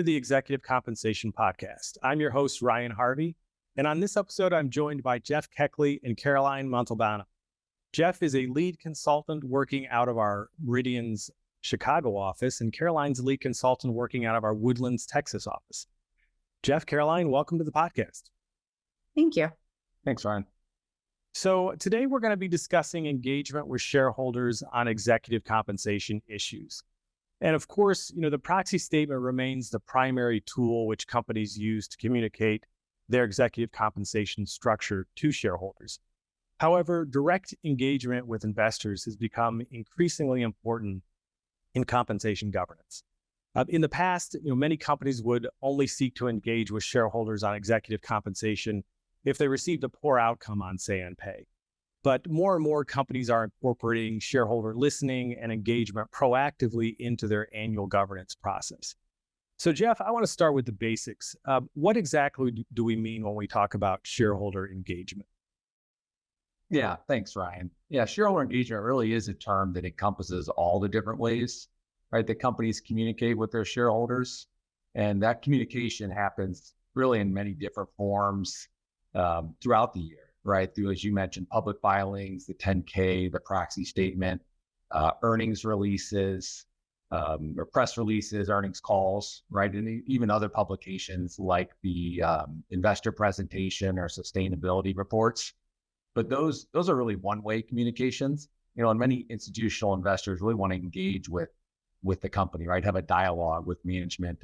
the Executive Compensation Podcast. I'm your host, Ryan Harvey, and on this episode, I'm joined by Jeff Keckley and Caroline Montalbano. Jeff is a lead consultant working out of our Meridian's Chicago office, and Caroline's a lead consultant working out of our Woodlands, Texas office. Jeff, Caroline, welcome to the podcast. Thank you. Thanks, Ryan. So today we're going to be discussing engagement with shareholders on executive compensation issues. And of course, the proxy statement remains the primary tool which companies use to communicate their executive compensation structure to shareholders. However, direct engagement with investors has become increasingly important in compensation governance. In the past, many companies would only seek to engage with shareholders on executive compensation if they received a poor outcome on say and pay. But more and more companies are incorporating shareholder listening and engagement proactively into their annual governance process. So Jeff, I want to start with the basics. What exactly do we mean when we talk about shareholder engagement? Yeah, thanks, Ryan. Yeah, shareholder engagement really is a term that encompasses all the different ways, right, that companies communicate with their shareholders. And that communication happens really in many different forms throughout the year. Right, through, as you mentioned, public filings, the 10K, the proxy statement, earnings releases, or press releases, earnings calls, right, and even other publications like the investor presentation or sustainability reports. But those are really one-way communications. And many institutional investors really want to engage with the company, right, have a dialogue with management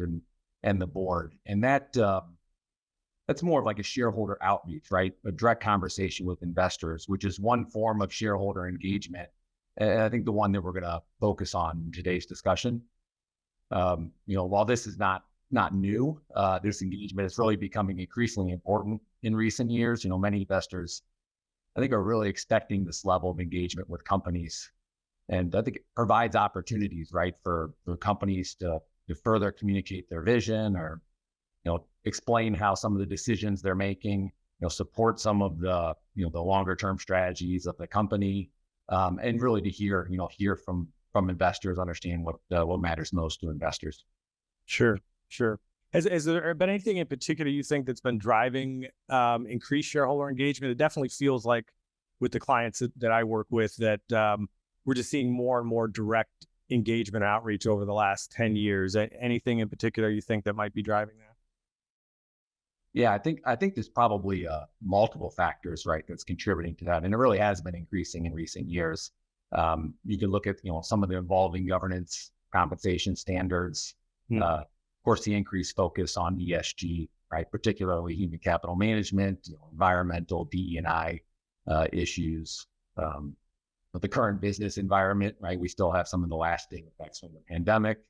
and the board, and that's more of like a shareholder outreach, right? A direct conversation with investors, which is one form of shareholder engagement. And I think the one that we're going to focus on in today's discussion. While this is not new, this engagement is really becoming increasingly important in recent years. Many investors, I think, are really expecting this level of engagement with companies. And I think it provides opportunities, right, for companies to further communicate their vision or explain how some of the decisions they're making, support some of the, the longer term strategies of the company, and really to hear from investors, understand what matters most to investors. Sure. Has there been anything in particular you think that's been driving increased shareholder engagement? It definitely feels like with the clients that I work with that we're just seeing more and more direct engagement outreach over the last 10 years. Anything in particular you think that might be driving that? Yeah, I think there's probably multiple factors, right, that's contributing to that, and it really has been increasing in recent years. You can look at some of the evolving governance compensation standards, of course, the increased focus on ESG, right, particularly human capital management, environmental DE&I issues. But the current business environment, right, we still have some of the lasting effects from the pandemic,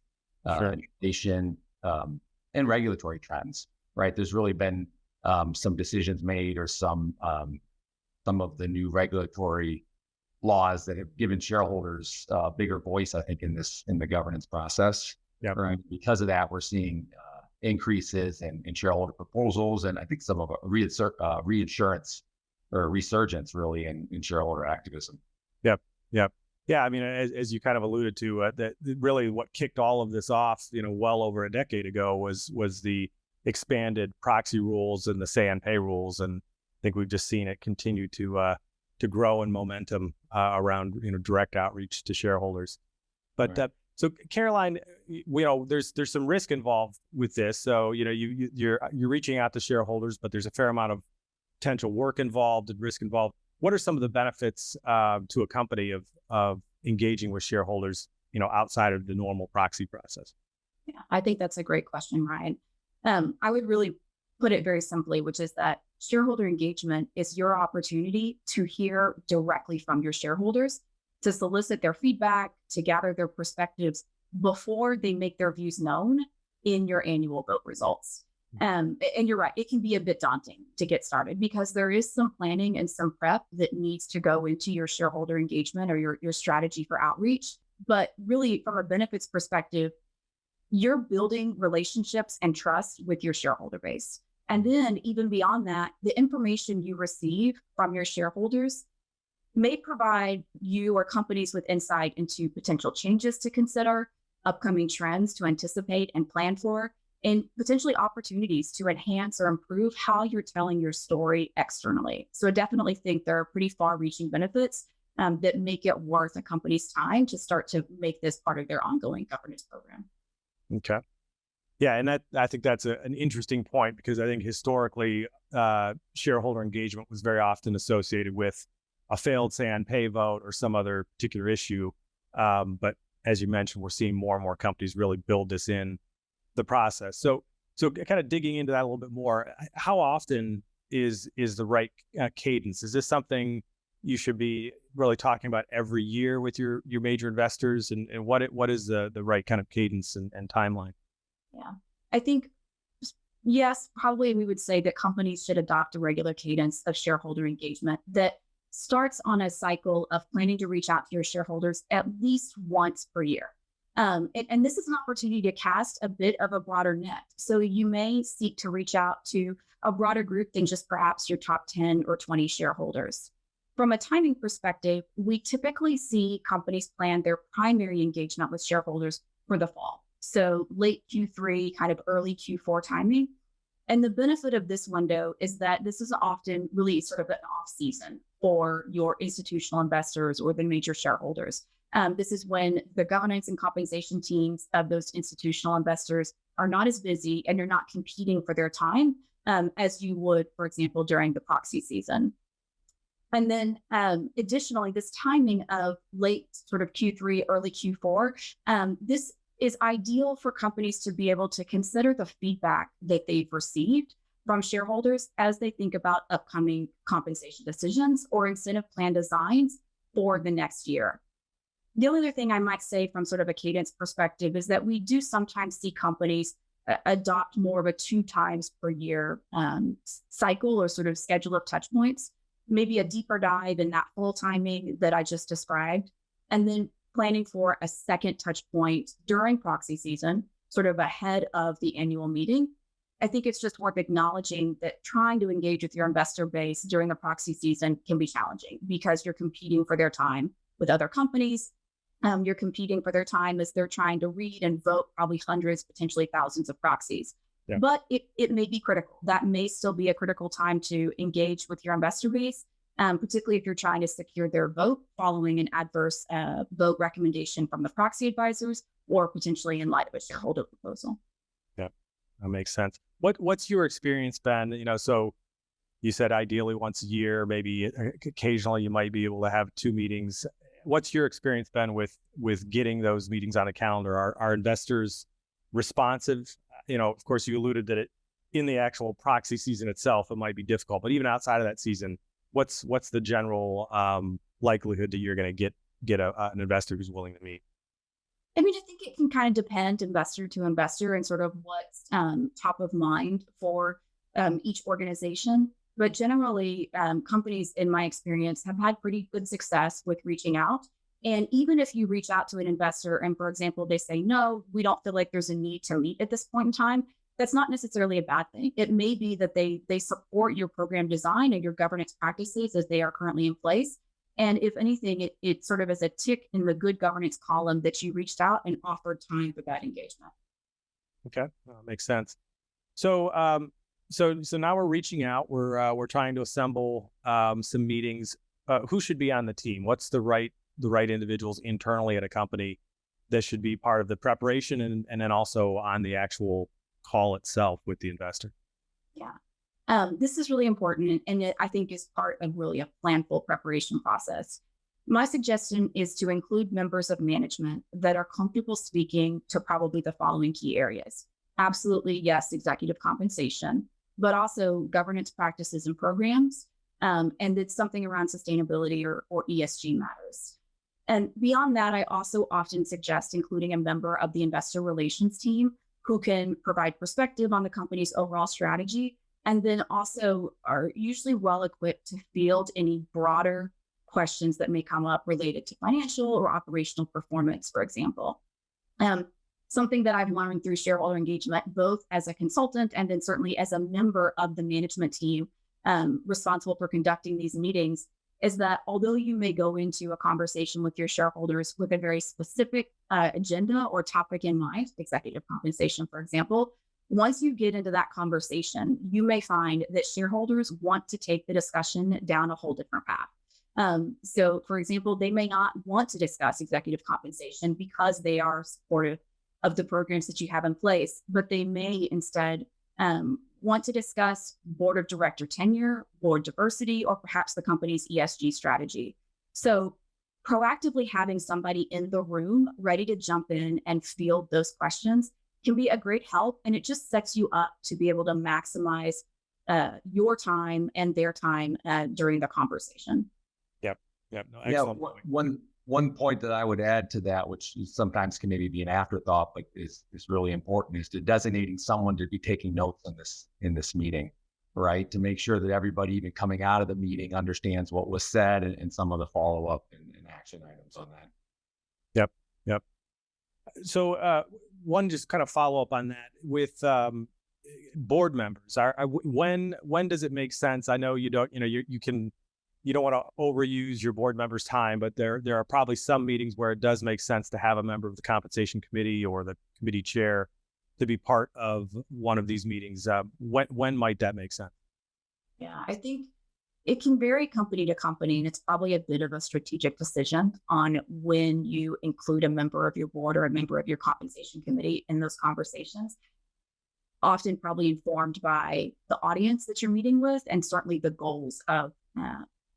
inflation, and regulatory trends. Right, there's really been some decisions made, or some of the new regulatory laws that have given shareholders a bigger voice, I think, in the governance process. Yep. Right. Because of that, we're seeing increases in shareholder proposals, and I think some of a reinsurance or resurgence really in shareholder activism. Yep. Yeah, I mean, as you kind of alluded to, that really what kicked all of this off, well over a decade ago was the expanded proxy rules and the say and pay rules, and I think we've just seen it continue to grow in momentum around direct outreach to shareholders. But right. So Caroline, there's some risk involved with this. So you're reaching out to shareholders, but there's a fair amount of potential work involved and risk involved. What are some of the benefits to a company of engaging with shareholders, outside of the normal proxy process? Yeah, I think that's a great question, Ryan. I would really put it very simply, which is that shareholder engagement is your opportunity to hear directly from your shareholders, to solicit their feedback, to gather their perspectives before they make their views known in your annual vote results. And you're right, it can be a bit daunting to get started because there is some planning and some prep that needs to go into your shareholder engagement or your strategy for outreach. But really, from a benefits perspective, you're building relationships and trust with your shareholder base. And then even beyond that, the information you receive from your shareholders may provide you or companies with insight into potential changes to consider, upcoming trends to anticipate and plan for, and potentially opportunities to enhance or improve how you're telling your story externally. So I definitely think there are pretty far-reaching benefits that make it worth a company's time to start to make this part of their ongoing governance program. Okay. Yeah, and I think that's an interesting point, because I think historically, shareholder engagement was very often associated with a failed say on pay vote or some other particular issue. But as you mentioned, we're seeing more and more companies really build this in the process. So kind of digging into that a little bit more, how often is the right cadence? Is this something you should be really talking about every year with your major investors, and what is the right kind of cadence and timeline? Yeah, I think, yes, probably we would say that companies should adopt a regular cadence of shareholder engagement that starts on a cycle of planning to reach out to your shareholders at least once per year. And this is an opportunity to cast a bit of a broader net. So you may seek to reach out to a broader group than just perhaps your top 10 or 20 shareholders. From a timing perspective, we typically see companies plan their primary engagement with shareholders for the fall. So late Q3, kind of early Q4 timing. And the benefit of this window is that this is often really sort of an off season for your institutional investors or the major shareholders. This is when the governance and compensation teams of those institutional investors are not as busy, and you're not competing for their time as you would, for example, during the proxy season. And then additionally, this timing of late sort of Q3, early Q4, this is ideal for companies to be able to consider the feedback that they've received from shareholders as they think about upcoming compensation decisions or incentive plan designs for the next year. The only other thing I might say from sort of a cadence perspective is that we do sometimes see companies adopt more of a 2 times per year cycle or sort of schedule of touch points, maybe a deeper dive in that full timing that I just described, and then planning for a second touch point during proxy season, sort of ahead of the annual meeting. I think it's just worth acknowledging that trying to engage with your investor base during the proxy season can be challenging because you're competing for their time with other companies. You're competing for their time as they're trying to read and vote probably hundreds, potentially thousands of proxies. Yeah. But it may be critical. That may still be a critical time to engage with your investor base, particularly if you're trying to secure their vote following an adverse vote recommendation from the proxy advisors, or potentially in light of a shareholder proposal. Yeah, that makes sense. What's your experience been? So you said ideally once a year, maybe occasionally you might be able to have 2 meetings. What's your experience been with getting those meetings on a calendar? Are investors responsive? Of course, you alluded that in the actual proxy season itself, it might be difficult, but even outside of that season, what's the general likelihood that you're going to get an investor who's willing to meet? I mean, I think it can kind of depend investor to investor and sort of what's top of mind for each organization. But generally, companies, in my experience, have had pretty good success with reaching out. And even if you reach out to an investor and, for example, they say, no, we don't feel like there's a need to meet at this point in time, that's not necessarily a bad thing. It may be that they support your program design and your governance practices as they are currently in place. And if anything, it sort of is a tick in the good governance column that you reached out and offered time for that engagement. Okay, makes sense. So now we're reaching out. We're trying to assemble some meetings. Who should be on the team? What's the right individuals internally at a company that should be part of the preparation and then also on the actual call itself with the investor? Yeah. This is really important, and it, I think, is part of really a planful preparation process. My suggestion is to include members of management that are comfortable speaking to probably the following key areas. Absolutely, yes, executive compensation, but also governance practices and programs, and it's something around sustainability or ESG matters. And beyond that, I also often suggest including a member of the investor relations team who can provide perspective on the company's overall strategy, and then also are usually well equipped to field any broader questions that may come up related to financial or operational performance, for example. Something that I've learned through shareholder engagement, both as a consultant and then certainly as a member of the management team responsible for conducting these meetings, is that although you may go into a conversation with your shareholders with a very specific agenda or topic in mind, executive compensation, for example, Once you get into that conversation, you may find that shareholders want to take the discussion down a whole different path. So, for example, they may not want to discuss executive compensation because they are supportive of the programs that you have in place, but they may instead want to discuss board of director tenure, board diversity, or perhaps the company's ESG strategy. So, proactively having somebody in the room ready to jump in and field those questions can be a great help. And it just sets you up to be able to maximize your time and their time during the conversation. Yep. No, Yeah, excellent point. one point that I would add to that, which sometimes can maybe be an afterthought, but is really important, is to designating someone to be taking notes in this meeting, right? To make sure that everybody even coming out of the meeting understands what was said and some of the follow-up and action items on that. Yep. So one just kind of follow up on that with board members. When does it make sense? I know you don't want to overuse your board members' time, but there are probably some meetings where it does make sense to have a member of the compensation committee or the committee chair to be part of one of these meetings. When might that make sense? Yeah, I think it can vary company to company, and it's probably a bit of a strategic decision on when you include a member of your board or a member of your compensation committee in those conversations. Often probably informed by the audience that you're meeting with and certainly the goals of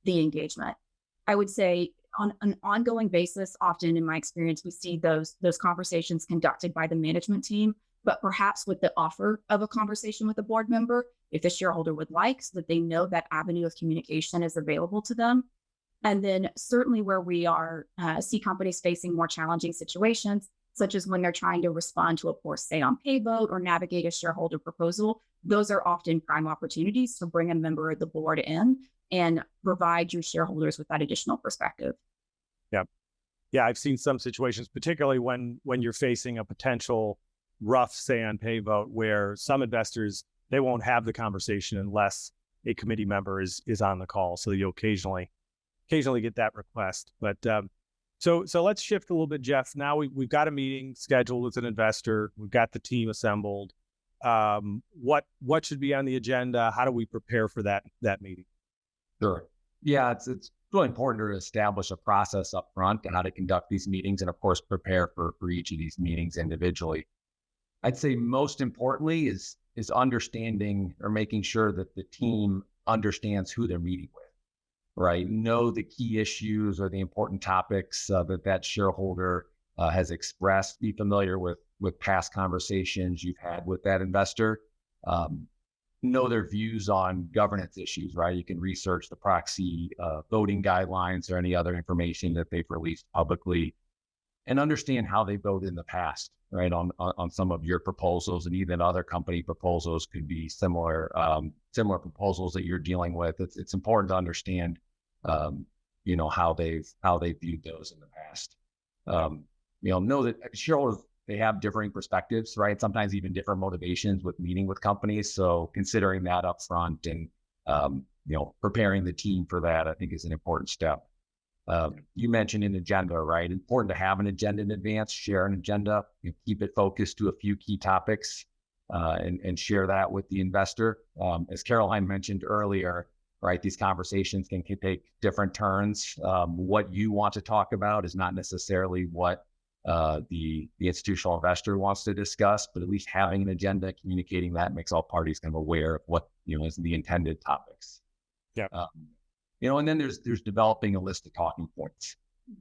the engagement. I would say on an ongoing basis, often in my experience, we see those conversations conducted by the management team, but perhaps with the offer of a conversation with a board member, if the shareholder would like, so that they know that avenue of communication is available to them. And then certainly where we are see companies facing more challenging situations, such as when they're trying to respond to a poor say on pay vote or navigate a shareholder proposal, those are often prime opportunities to bring a member of the board in and provide your shareholders with that additional perspective. Yeah, I've seen some situations, particularly when you're facing a potential rough say on pay vote, where some investors, they won't have the conversation unless a committee member is on the call. So you occasionally get that request. But so let's shift a little bit, Jeff. Now we've got a meeting scheduled with an investor. We've got the team assembled. What should be on the agenda? How do we prepare for that meeting? Sure. Yeah, it's really important to establish a process up front and how to conduct these meetings, and of course prepare for each of these meetings individually. I'd say most importantly is understanding or making sure that the team understands who they're meeting with, right? Know the key issues or the important topics that shareholder has expressed. Be familiar with past conversations you've had with that investor. Know their views on governance issues, right? You can research the proxy voting guidelines or any other information that they've released publicly, and understand how they voted in the past, right? On some of your proposals, and even other company proposals could be similar proposals that you're dealing with. It's important to understand, how they've viewed those in the past. Know that shareholders, they have differing perspectives, right? Sometimes even different motivations with meeting with companies. So considering that up front and, preparing the team for that, I think is an important step. You mentioned an agenda, right? Important to have an agenda in advance, share an agenda, keep it focused to a few key topics, and share that with the investor. As Caroline mentioned earlier, right, these conversations can take different turns. What you want to talk about is not necessarily what the institutional investor wants to discuss, but at least having an agenda, communicating that makes all parties kind of aware of what, is the intended topics. Yeah. And then there's developing a list of talking points,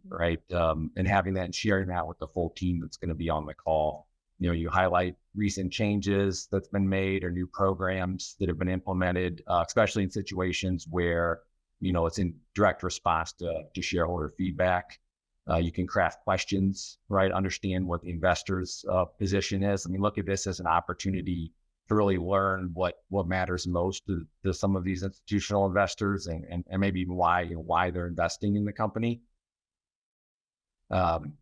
right? And having that and sharing that with the full team that's going to be on the call. You highlight recent changes that's been made or new programs that have been implemented, especially in situations where, it's in direct response to shareholder feedback. You can craft questions, right? Understand what the investor's position is. Look at this as an opportunity to really learn what matters most to some of these institutional investors, and maybe even why they're investing in the company. And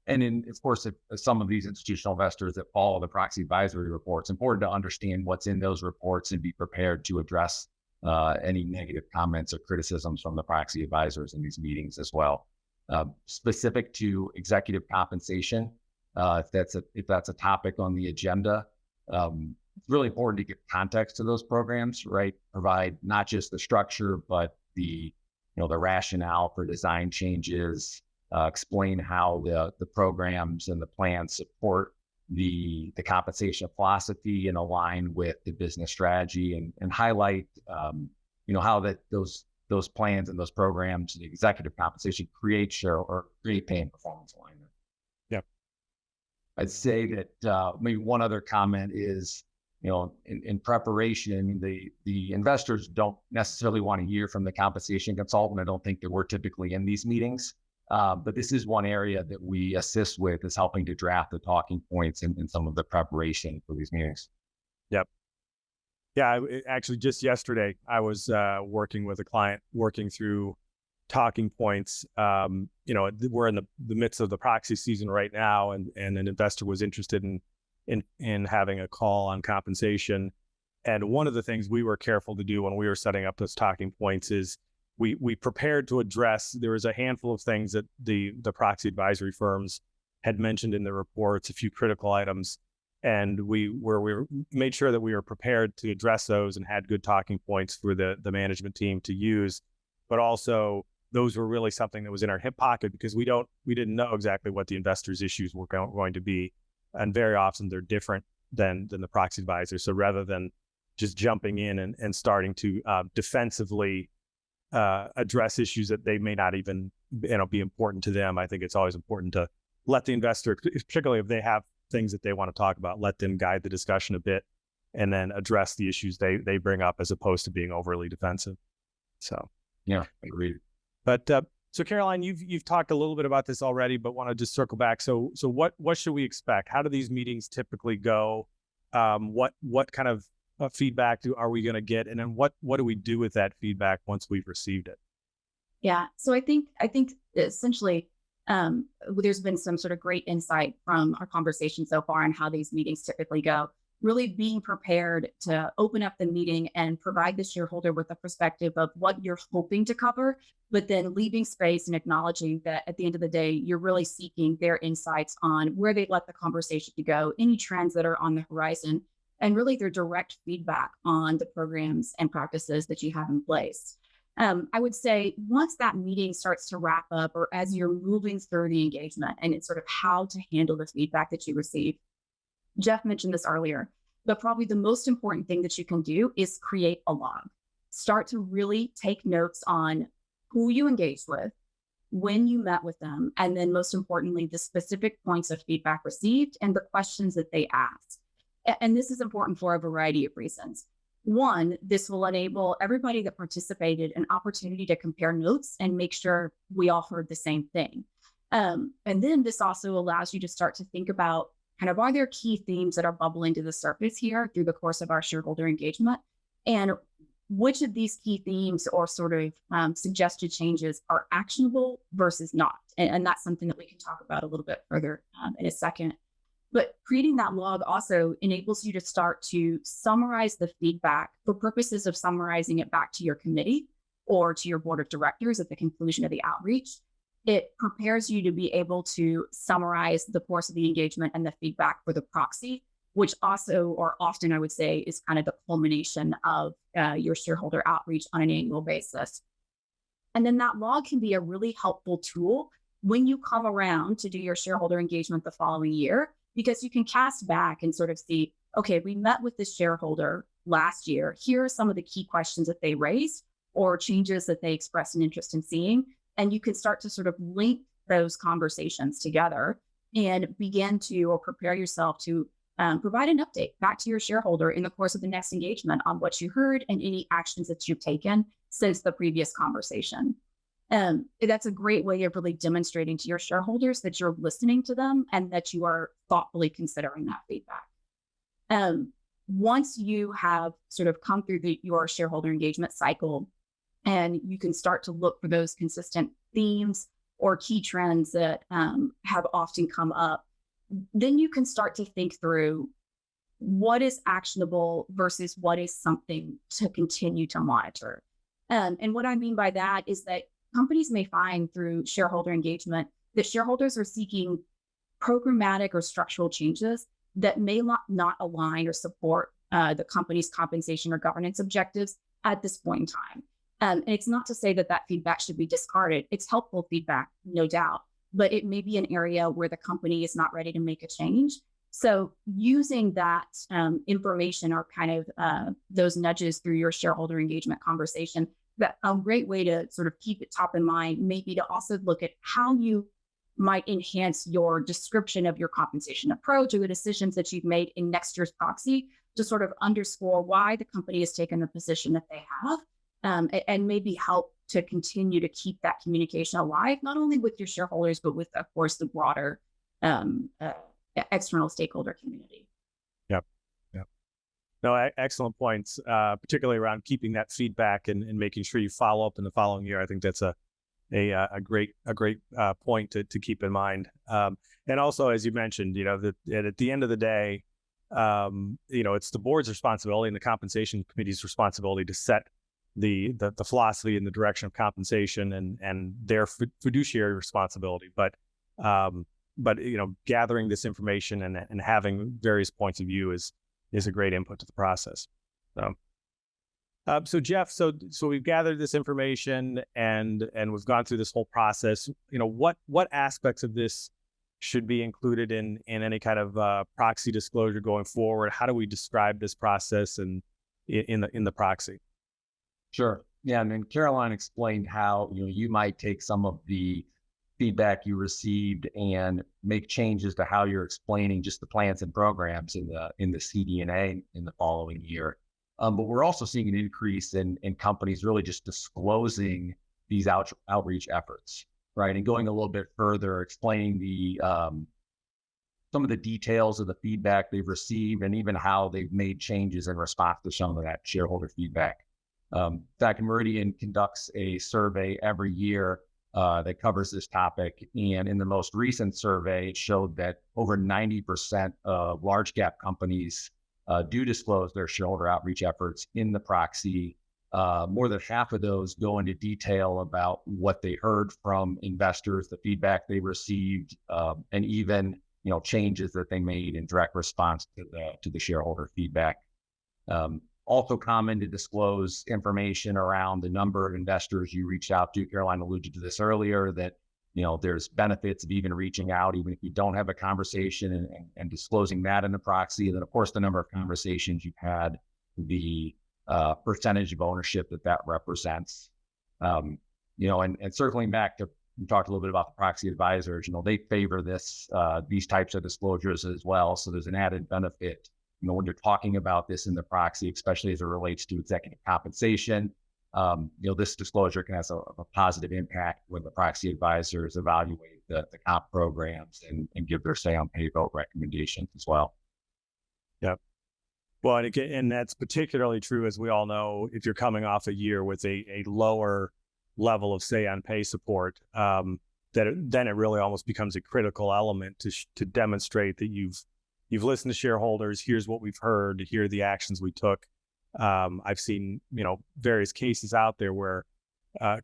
then of course, if some of these institutional investors that follow the proxy advisory reports, important to understand what's in those reports and be prepared to address any negative comments or criticisms from the proxy advisors in these meetings as well. Specific to executive compensation, if that's a topic on the agenda, It's really important to give context to those programs, right? Provide not just the structure, but the rationale for design changes, explain how the programs and the plans support the compensation philosophy and align with the business strategy, and highlight, how those plans and those programs, the executive compensation create pay and performance alignment. Yep. I'd say that maybe one other comment is, in preparation, the investors don't necessarily want to hear from the compensation consultant. I don't think that we're typically in these meetings, but this is one area that we assist with, is helping to draft the talking points and some of the preparation for these meetings. Yep. Yeah, actually, just yesterday, I was working with a client, working through talking points. We're in the midst of the proxy season right now, and an investor was interested in having a call on compensation. And one of the things we were careful to do when we were setting up those talking points is we prepared to address. There was a handful of things that the proxy advisory firms had mentioned in the reports, a few critical items. And we made sure that we were prepared to address those and had good talking points for the management team to use. But also, those were really something that was in our hip pocket, because we didn't know exactly what the investors' issues were going to be, and very often they're different than the proxy advisor. So rather than just jumping in and starting to defensively address issues that they may not even be important to them, I think it's always important to let the investor, particularly if they have things that they want to talk about, let them guide the discussion a bit, and then address the issues they bring up, as opposed to being overly defensive. So yeah, agreed. But so Caroline, you've talked a little bit about this already, but want to just circle back. So what should we expect? How do these meetings typically go? What kind of feedback are we going to get, and then what do we do with that feedback once we've received it? Yeah, so I think essentially, there's been some sort of great insight from our conversation so far on how these meetings typically go. Really being prepared to open up the meeting and provide the shareholder with a perspective of what you're hoping to cover, but then leaving space and acknowledging that at the end of the day, you're really seeking their insights on where they'd let the conversation to go, any trends that are on the horizon, and really their direct feedback on the programs and practices that you have in place. I would say once that meeting starts to wrap up, or as you're moving through the engagement, and it's sort of how to handle the feedback that you receive. Jeff mentioned this earlier, but probably the most important thing that you can do is create a log. Start to really take notes on who you engaged with, when you met with them, and then most importantly, the specific points of feedback received and the questions that they asked. And this is important for a variety of reasons. One, this will enable everybody that participated an opportunity to compare notes and make sure we all heard the same thing. And then this also allows you to start to think about kind of, are there key themes that are bubbling to the surface here through the course of our shareholder engagement? And which of these key themes or sort of suggested changes are actionable versus not? And that's something that we can talk about a little bit further in a second. But creating that log also enables you to start to summarize the feedback for purposes of summarizing it back to your committee or to your board of directors at the conclusion of the outreach. It prepares you to be able to summarize the course of the engagement and the feedback for the proxy, which also, or often I would say, is kind of the culmination of your shareholder outreach on an annual basis. And then that log can be a really helpful tool when you come around to do your shareholder engagement the following year, because you can cast back and sort of see, okay, we met with this shareholder last year. Here are some of the key questions that they raised or changes that they expressed an interest in seeing. And you can start to sort of link those conversations together and begin to, or prepare yourself to provide an update back to your shareholder in the course of the next engagement on what you heard and any actions that you've taken since the previous conversation. That's a great way of really demonstrating to your shareholders that you're listening to them and that you are thoughtfully considering that feedback. Once you have sort of come through your shareholder engagement cycle, and you can start to look for those consistent themes or key trends that have often come up, then you can start to think through what is actionable versus what is something to continue to monitor. And what I mean by that is that companies may find through shareholder engagement that shareholders are seeking programmatic or structural changes that may not align or support the company's compensation or governance objectives at this point in time. And it's not to say that that feedback should be discarded. It's helpful feedback, no doubt, but it may be an area where the company is not ready to make a change. So using that information or kind of those nudges through your shareholder engagement conversation, that a great way to sort of keep it top of mind, maybe to also look at how you might enhance your description of your compensation approach or the decisions that you've made in next year's proxy to sort of underscore why the company has taken the position that they have, and maybe help to continue to keep that communication alive, not only with your shareholders, but with, of course, the broader external stakeholder community. Yep. Yep. No, excellent points, particularly around keeping that feedback and making sure you follow up in the following year. I think that's a great point to keep in mind. And also, as you mentioned, that at the end of the day, it's the board's responsibility and the compensation committee's responsibility to set the philosophy and the direction of compensation and their fiduciary responsibility. But gathering this information and having various points of view is a great input to the process. So Jeff, so we've gathered this information and we've gone through this whole process. What aspects of this should be included in any kind of proxy disclosure going forward? How do we describe this process and in the proxy? Sure. Yeah, and then Caroline explained how you might take some of the feedback you received and make changes to how you're explaining just the plans and programs in the CD&A in the following year. But we're also seeing an increase in companies really just disclosing these outreach efforts, right? And going a little bit further, explaining some of the details of the feedback they've received and even how they've made changes in response to some of that shareholder feedback. In fact, Meridian conducts a survey every year that covers this topic. And in the most recent survey, it showed that over 90% of large cap companies do disclose their shareholder outreach efforts in the proxy. More than half of those go into detail about what they heard from investors, the feedback they received, and even changes that they made in direct response to the shareholder feedback. Also common to disclose information around the number of investors you reached out to. Caroline alluded to this earlier, that there's benefits of even reaching out, even if you don't have a conversation, and disclosing that in the proxy. And then, of course, the number of conversations you've had, the percentage of ownership that represents. And circling back to, we talked a little bit about the proxy advisors, they favor these types of disclosures as well. So there's an added benefit, when you're talking about this in the proxy, especially as it relates to executive compensation. This disclosure can have a positive impact when the proxy advisors evaluate the comp programs and give their say on pay vote recommendations as well. Yeah. Well, and that's particularly true, as we all know, if you're coming off a year with a lower level of say on pay support, then it really almost becomes a critical element to demonstrate that you've listened to shareholders. Here's what we've heard. Here are the actions we took. I've seen, various cases out there where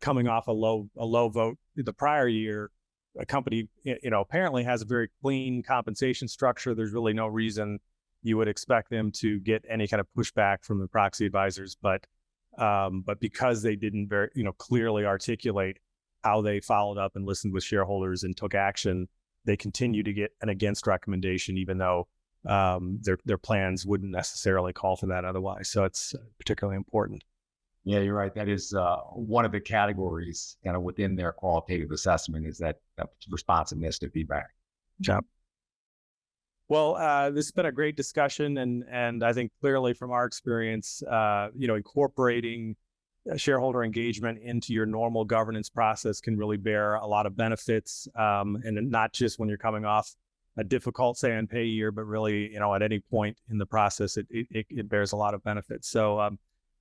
coming off a low vote the prior year, a company, apparently has a very clean compensation structure. There's really no reason you would expect them to get any kind of pushback from the proxy advisors, but because they didn't very, clearly articulate how they followed up and listened with shareholders and took action, they continue to get an against recommendation, even though their plans wouldn't necessarily call for that otherwise. So it's particularly important. Yeah, you're right. That is one of the categories kind of within their qualitative assessment, is that responsiveness to feedback. Yeah. Well, this has been a great discussion, and I think clearly from our experience, incorporating shareholder engagement into your normal governance process can really bear a lot of benefits, and not just when you're coming off a difficult say on pay year, but really, at any point in the process, it bears a lot of benefits. So,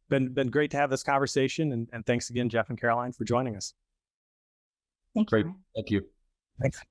been great to have this conversation, and thanks again, Jeff and Caroline, for joining us. Thank you. Great. Thank you. Thanks.